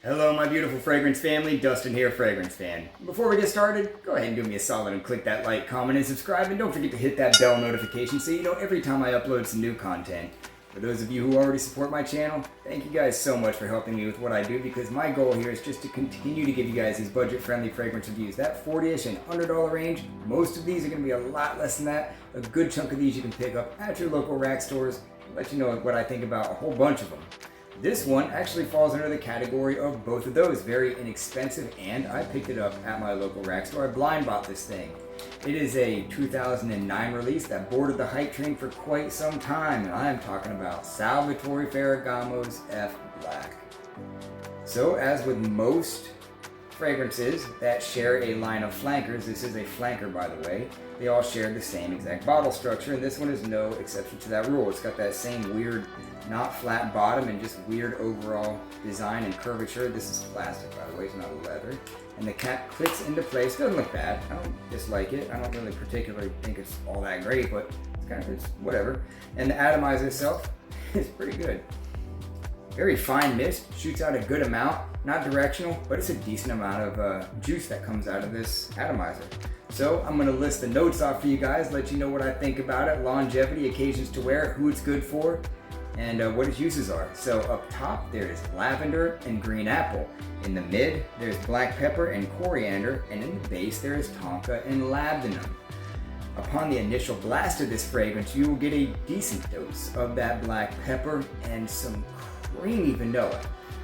Hello my beautiful fragrance family, Dustin here, Fragrance Fan. Before we get started, go ahead and do me a solid and click that like, comment, and subscribe, and don't forget to hit that bell notification so you know every time I upload some new content. For those of you who already support my channel, thank you guys so much for helping me with what I do, because my goal here is just to continue to give you guys these budget-friendly fragrance reviews. That $40-ish and $100 range, most of these are going to be a lot less than that. A good chunk of these you can pick up at your local rack stores. I'll let you know what I think about a whole bunch of them. This one actually falls under the category of both of those, very inexpensive, and I picked it up at my local rack store. I blind bought this thing. It is a 2009 release that boarded the hype train for quite some time, and I am talking about Salvatore Ferragamo's F Black. So as with most fragrances that share a line of flankers, this is a flanker by the way, they all share the same exact bottle structure, and this one is no exception to that rule. It's got that same weird, not flat bottom and just weird overall design and curvature. This is plastic by the way, it's not leather. And the cap clicks into place. Doesn't look bad. I don't dislike it. I don't really particularly think it's all that great, but it's whatever. And the atomizer itself is pretty good. Very fine mist, shoots out a good amount. Not directional, but it's a decent amount of juice that comes out of this atomizer. So I'm going to list the notes off for you guys, let you know what I think about it, longevity, occasions to wear, who it's good for, and what its uses are. So up top there is lavender and green apple. In the mid there's black pepper and coriander, and in the base there is tonka and labdanum. Upon the initial blast of this fragrance, you will get a decent dose of that black pepper and some creamy vanilla.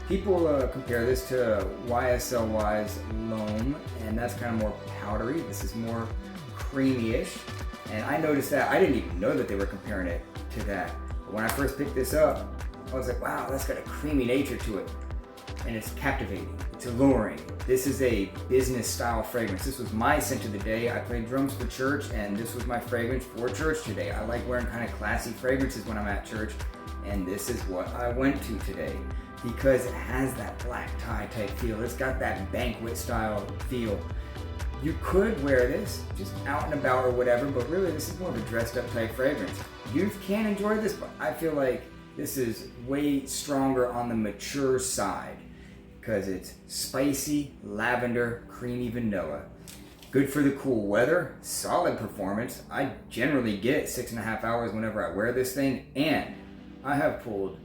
People compare this to YSLY's Loam, and that's kind of more powdery. This is more creamy-ish, and I noticed that. I didn't even know that they were comparing it to that. But when I first picked this up, I was like, wow, that's got a creamy nature to it, and it's captivating, it's alluring. This is a business-style fragrance. This was my scent of the day. I played drums for church, and this was my fragrance for church today. I like wearing kind of classy fragrances when I'm at church, and this is what I went to today, because it has that black tie type feel. It's got that banquet style feel. You could wear this just out and about or whatever, but really this is more of a dressed up type fragrance. Youth can enjoy this, but I feel like this is way stronger on the mature side because it's spicy, lavender, creamy vanilla. Good for the cool weather, solid performance. I generally get 6.5 hours whenever I wear this thing, and I have pulled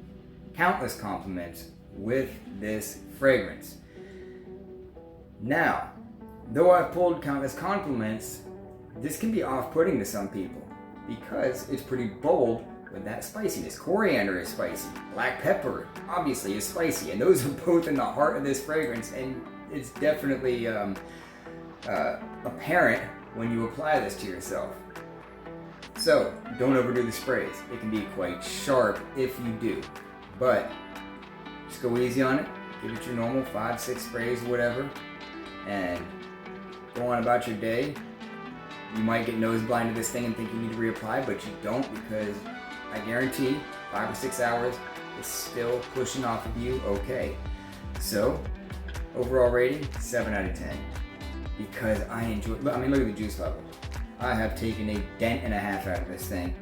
countless compliments with this fragrance. Now, though I've pulled countless compliments, this can be off-putting to some people because it's pretty bold with that spiciness. Coriander is spicy. Black pepper obviously is spicy, and those are both in the heart of this fragrance, and it's definitely apparent when you apply this to yourself. So, don't overdo the sprays. It can be quite sharp if you do, but just go easy on it. Give it your normal 5-6 sprays, whatever, and go on about your day. You might get nose blind to this thing and think you need to reapply, but you don't, because I guarantee 5 or 6 hours it's still pushing off of you okay. So, overall rating, 7 out of 10. Because I enjoy, look at the juice level. I have taken a dent and a half out of this thing.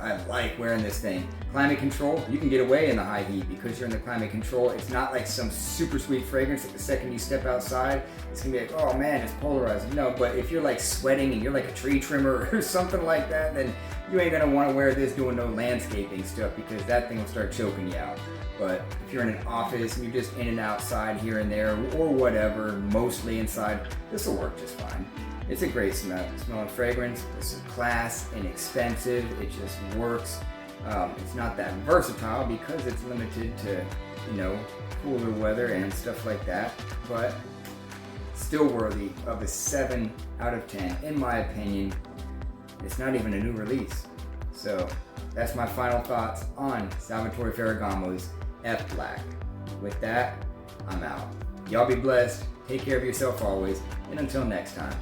I like wearing this thing. Climate control, you can get away in the high heat because you're in the climate control. It's not like some super sweet fragrance that the second you step outside, it's gonna be like, oh man, it's polarizing. No, but if you're like sweating and you're like a tree trimmer or something like that, then you ain't gonna wanna wear this doing no landscaping stuff, because that thing will start choking you out. But if you're in an office and you're just in and outside here and there or whatever, mostly inside, this will work just fine. It's a great smelling fragrance. It's class, inexpensive. It just works. It's not that versatile because it's limited to, cooler weather and stuff like that, but still worthy of a 7 out of 10 in my opinion. It's not even a new release. So that's my final thoughts on Salvatore Ferragamo's F Black. With that, I'm out. Y'all be blessed. Take care of yourself always, and until next time.